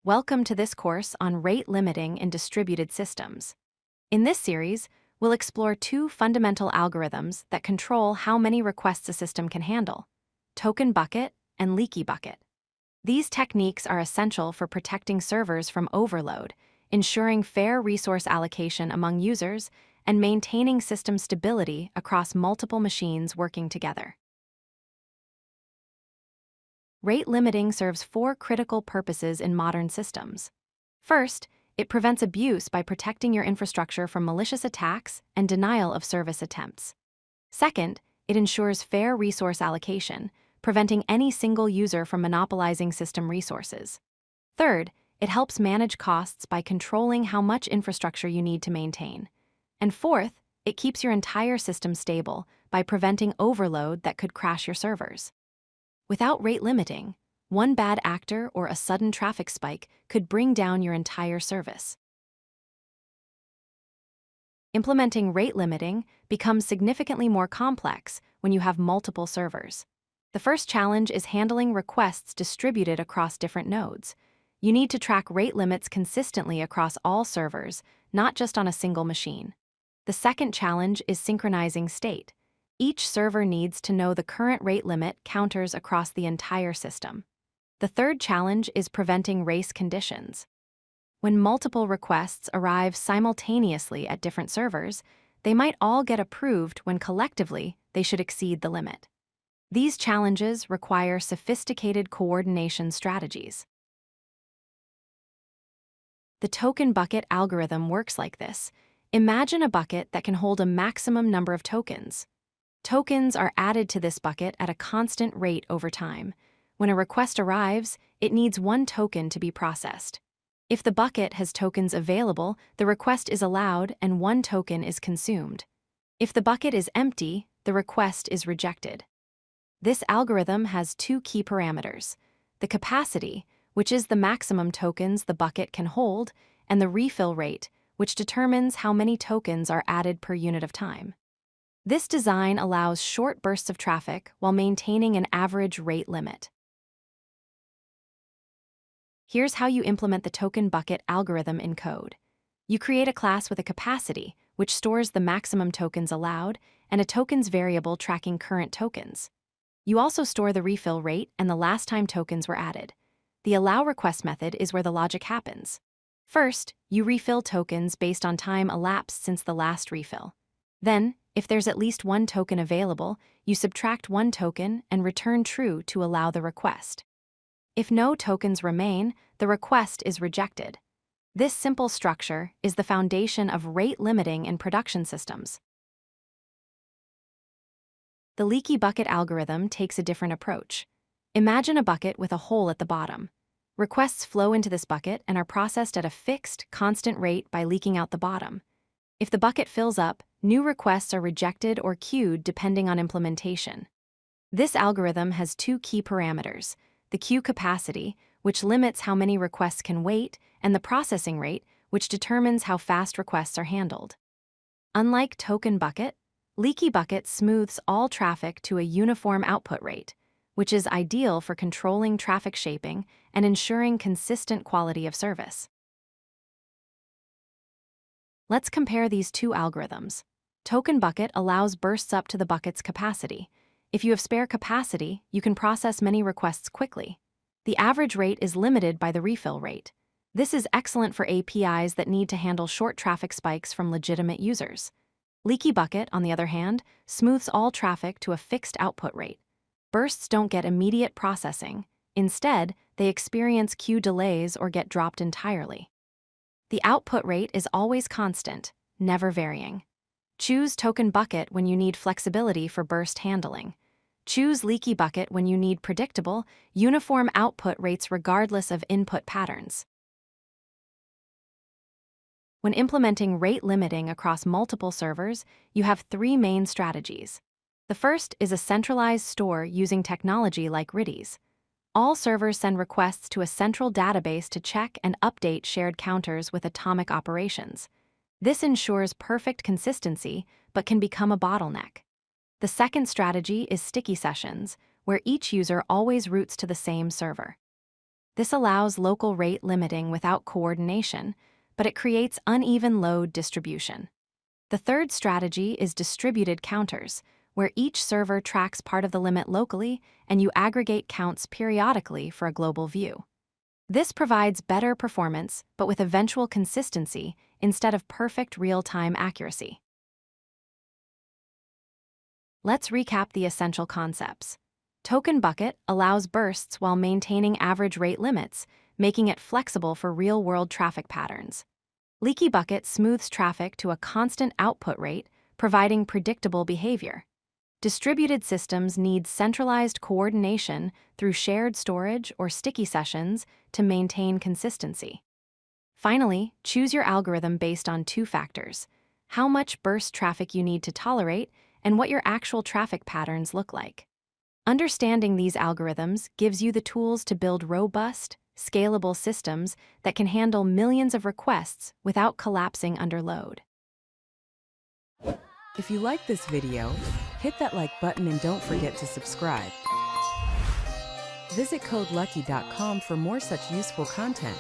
Welcome to this course on rate limiting in distributed systems. In this series, we'll explore two fundamental algorithms that control how many requests a system can handle: token bucket and leaky bucket. These techniques are essential for protecting servers from overload, ensuring fair resource allocation among users, and maintaining system stability across multiple machines working together. Rate limiting serves four critical purposes in modern systems. First, it prevents abuse by protecting your infrastructure from malicious attacks and denial of service attempts. Second, it ensures fair resource allocation, preventing any single user from monopolizing system resources. Third, it helps manage costs by controlling how much infrastructure you need to maintain. And fourth, it keeps your entire system stable by preventing overload that could crash your servers. Without rate limiting, one bad actor or a sudden traffic spike could bring down your entire service. Implementing rate limiting becomes significantly more complex when you have multiple servers. The first challenge is handling requests distributed across different nodes. You need to track rate limits consistently across all servers, not just on a single machine. The second challenge is synchronizing state. Each server needs to know the current rate limit counters across the entire system. The third challenge is preventing race conditions. When multiple requests arrive simultaneously at different servers, they might all get approved when collectively they should exceed the limit. These challenges require sophisticated coordination strategies. The token bucket algorithm works like this. Imagine a bucket that can hold a maximum number of tokens. Tokens are added to this bucket at a constant rate over time. When a request arrives, it needs one token to be processed. If the bucket has tokens available, the request is allowed and one token is consumed. If the bucket is empty, the request is rejected. This algorithm has two key parameters: the capacity, which is the maximum tokens the bucket can hold, and the refill rate, which determines how many tokens are added per unit of time. This design allows short bursts of traffic while maintaining an average rate limit. Here's how you implement the token bucket algorithm in code. You create a class with a capacity, which stores the maximum tokens allowed, and a tokens variable tracking current tokens. You also store the refill rate and the last time tokens were added. The allow request method is where the logic happens. First, you refill tokens based on time elapsed since the last refill. Then, if there's at least one token available, you subtract one token and return true to allow the request. If no tokens remain, the request is rejected. This simple structure is the foundation of rate limiting in production systems. The leaky bucket algorithm takes a different approach. Imagine a bucket with a hole at the bottom. Requests flow into this bucket and are processed at a fixed, constant rate by leaking out the bottom. If the bucket fills up, new requests are rejected or queued depending on implementation. This algorithm has two key parameters: the queue capacity, which limits how many requests can wait, and the processing rate, which determines how fast requests are handled. Unlike token bucket, leaky bucket smooths all traffic to a uniform output rate, which is ideal for controlling traffic shaping and ensuring consistent quality of service. Let's compare these two algorithms. Token bucket allows bursts up to the bucket's capacity. If you have spare capacity, you can process many requests quickly. The average rate is limited by the refill rate. This is excellent for APIs that need to handle short traffic spikes from legitimate users. Leaky bucket, on the other hand, smooths all traffic to a fixed output rate. Bursts don't get immediate processing. Instead, they experience queue delays or get dropped entirely. The output rate is always constant, never varying. Choose token bucket when you need flexibility for burst handling. Choose leaky bucket when you need predictable, uniform output rates regardless of input patterns. When implementing rate limiting across multiple servers, you have three main strategies. The first is a centralized store using technology like RIDIs. All servers send requests to a central database to check and update shared counters with atomic operations. This ensures perfect consistency, but can become a bottleneck. The second strategy is sticky sessions, where each user always routes to the same server. This allows local rate limiting without coordination, but it creates uneven load distribution. The third strategy is distributed counters, where each server tracks part of the limit locally and you aggregate counts periodically for a global view. This provides better performance, but with eventual consistency instead of perfect real-time accuracy. Let's recap the essential concepts. Token Bucket allows bursts while maintaining average rate limits, making it flexible for real-world traffic patterns. Leaky Bucket smooths traffic to a constant output rate, providing predictable behavior. Distributed systems need centralized coordination through shared storage or sticky sessions to maintain consistency. Finally, choose your algorithm based on two factors: how much burst traffic you need to tolerate and what your actual traffic patterns look like. Understanding these algorithms gives you the tools to build robust, scalable systems that can handle millions of requests without collapsing under load. If you like this video, hit that like button and don't forget to subscribe. Visit codelucky.com for more such useful content.